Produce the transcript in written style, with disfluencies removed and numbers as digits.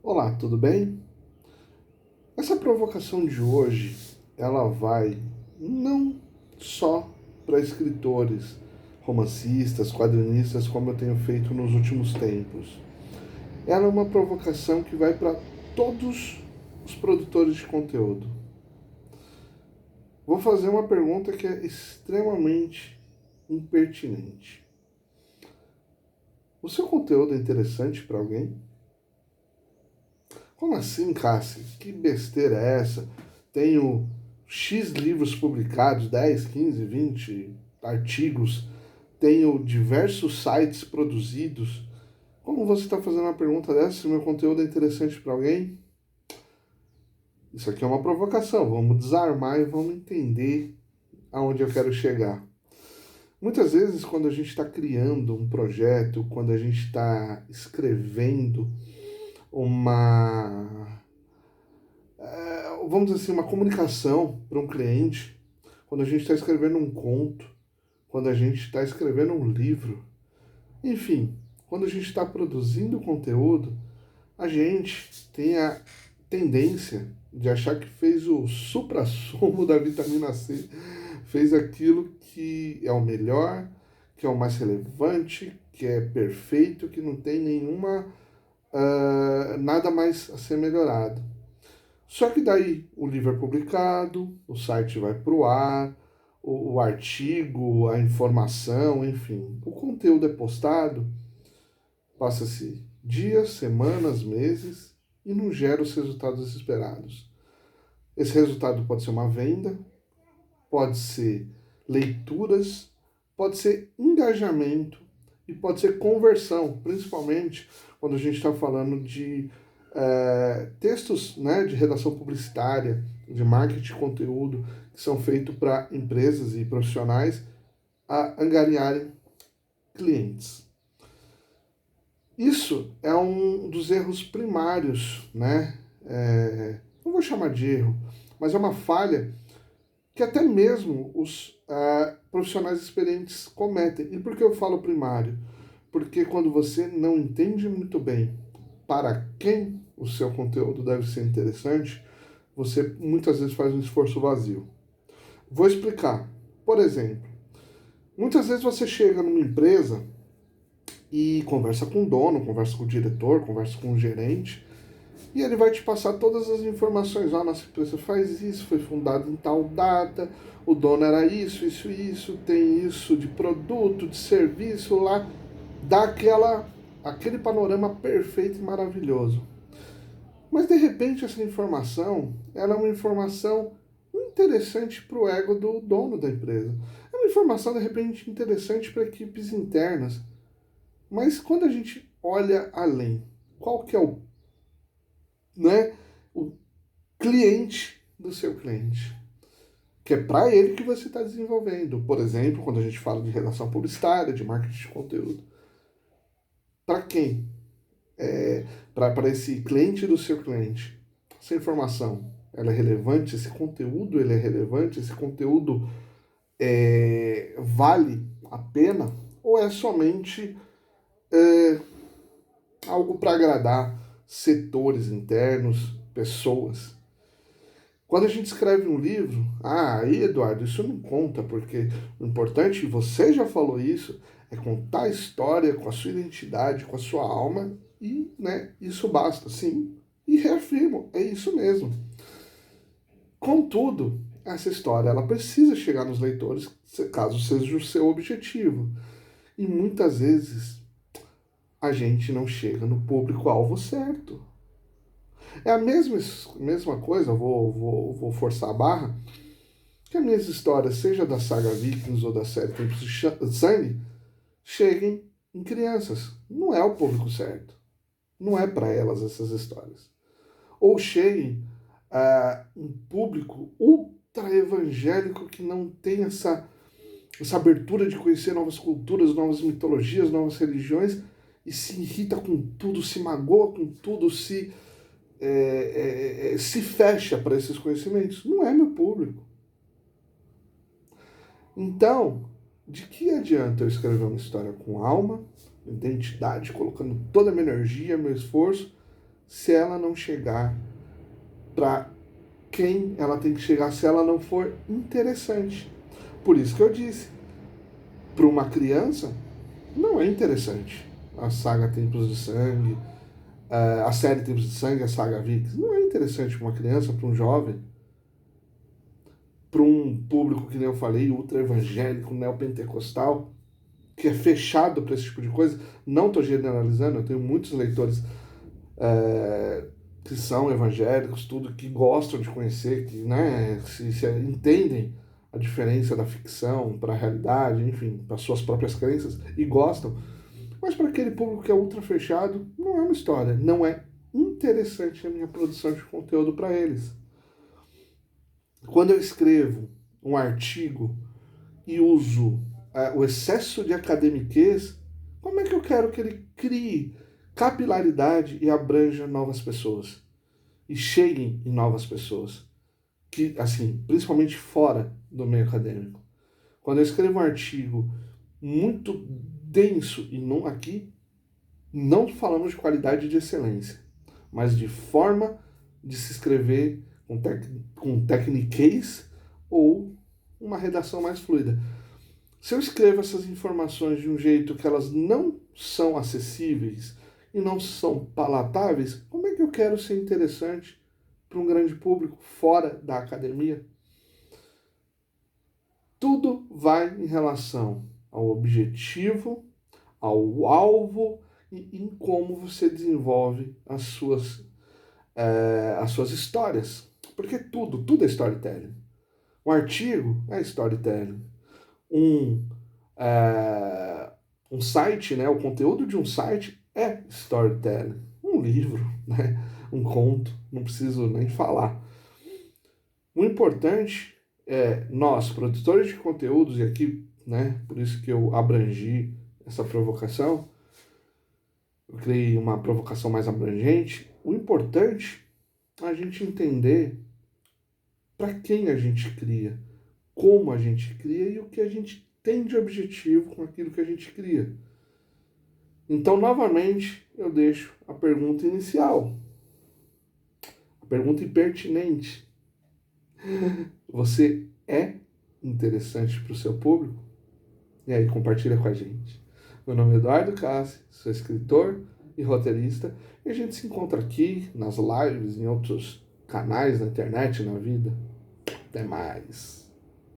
Olá, tudo bem? Essa provocação de hoje, ela vai não só para escritores, romancistas, quadrinistas, como eu tenho feito nos últimos tempos. Ela é uma provocação que vai para todos os produtores de conteúdo. Vou fazer uma pergunta que é extremamente impertinente. O seu conteúdo é interessante para alguém? Como assim, Cassi? Que besteira é essa? Tenho X livros publicados, 10, 15, 20 artigos, tenho diversos sites produzidos. Como você está fazendo uma pergunta dessa se meu conteúdo é interessante para alguém? Isso aqui é uma provocação. Vamos desarmar e vamos entender aonde eu quero chegar. Muitas vezes, quando a gente está criando um projeto, quando a gente está escrevendo uma vamos dizer assim, uma comunicação para um cliente, quando a gente está escrevendo um conto, quando a gente está escrevendo um livro, enfim, quando a gente está produzindo conteúdo, a gente tem a tendência de achar que fez o suprassumo da vitamina C, fez aquilo que é o melhor, que é o mais relevante, que é perfeito, que não tem nenhuma nada mais a ser melhorado. Só que daí o livro é publicado, o site vai para o ar, o artigo, a informação, enfim, o conteúdo é postado, passa-se dias, semanas, meses e não gera os resultados esperados. Esse resultado pode ser uma venda, pode ser leituras, pode ser engajamento e pode ser conversão, principalmente quando a gente está falando de textos, né, de redação publicitária, de marketing de conteúdo, que são feitos para empresas e profissionais a angariarem clientes. Isso é um dos erros primários, né? Não vou chamar de erro, mas é uma falha que até mesmo os profissionais experientes cometem. E por que eu falo primário? Porque quando você não entende muito bem para quem o seu conteúdo deve ser interessante, você muitas vezes faz um esforço vazio. Vou explicar. Por exemplo, muitas vezes você chega numa empresa e conversa com o dono, conversa com o diretor, conversa com o gerente, e ele vai te passar todas as informações. Ah, nossa empresa faz isso, foi fundada em tal data, o dono era isso, isso, isso, tem isso de produto, de serviço lá, dá aquele panorama perfeito e maravilhoso. Mas de repente essa informação, ela é uma informação interessante para o ego do dono da empresa. É uma informação de repente interessante para equipes internas. Mas quando a gente olha além, qual que é o cliente do seu cliente? Que é para ele que você está desenvolvendo. Por exemplo, quando a gente fala de relação publicitária, de marketing de conteúdo. Para quem? Para esse cliente do seu cliente. Essa informação, ela é relevante? Esse conteúdo, ele é relevante? Esse conteúdo vale a pena? Ou é somente algo para agradar setores internos, pessoas? Quando a gente escreve um livro, aí Eduardo, isso não conta, porque o importante, e você já falou isso, é contar a história com a sua identidade, com a sua alma, e isso basta, sim. E reafirmo, é isso mesmo. Contudo, essa história ela precisa chegar nos leitores, caso seja o seu objetivo. E muitas vezes a gente não chega no público-alvo certo. É a mesma coisa, vou forçar a barra, que as minhas histórias, seja da saga Vikings ou da série Tempos de Sangue, cheguem em crianças. Não é o público certo. Não é para elas essas histórias. Ou cheguem a um público ultra evangélico que não tem essa abertura de conhecer novas culturas, novas mitologias, novas religiões e se irrita com tudo, se magoa com tudo, se fecha para esses conhecimentos. Não é meu público. Então, de que adianta eu escrever uma história com alma, identidade, colocando toda a minha energia, meu esforço, se ela não chegar para quem ela tem que chegar, se ela não for interessante. Por isso que eu disse, para uma criança, não é interessante a saga Tempos de Sangue, a série Tempos de Sangue, a saga Vikings. Não é interessante para uma criança, para um jovem, para um público, que nem eu falei, ultra evangélico, neopentecostal, que é fechado para esse tipo de coisa. Não estou generalizando, eu tenho muitos leitores que são evangélicos, tudo, que gostam de conhecer, que né, se entendem a diferença da ficção para a realidade, enfim, para suas próprias crenças, e gostam. Mas para aquele público que é ultra fechado, não é uma história, não é interessante a minha produção de conteúdo para eles. Quando eu escrevo um artigo e uso o excesso de academiquez, como é que eu quero que ele crie capilaridade e abranja novas pessoas? E cheguem em novas pessoas? Que, assim, principalmente fora do meio acadêmico. Quando eu escrevo um artigo muito denso, e não aqui, não falamos de qualidade e de excelência, mas de forma de se escrever com tecniquez ou uma redação mais fluida. Se eu escrevo essas informações de um jeito que elas não são acessíveis e não são palatáveis, como é que eu quero ser interessante para um grande público fora da academia? Tudo vai em relação ao objetivo, ao alvo e em como você desenvolve as suas histórias. Porque tudo é storytelling. Um artigo é storytelling. Um, um site, né, o conteúdo de um site é storytelling. Um livro, né, um conto, não preciso nem falar. O importante é nós, produtores de conteúdos, e aqui, né, por isso que eu abrangi essa provocação, eu criei uma provocação mais abrangente. O importante é a gente entender para quem a gente cria, como a gente cria e o que a gente tem de objetivo com aquilo que a gente cria. Então, novamente, eu deixo a pergunta inicial, a pergunta impertinente. Você é interessante para o seu público? E aí, compartilha com a gente. Meu nome é Eduardo Cassi, sou escritor e roteirista, e a gente se encontra aqui nas lives, em outros canais na internet, na vida. Até mais.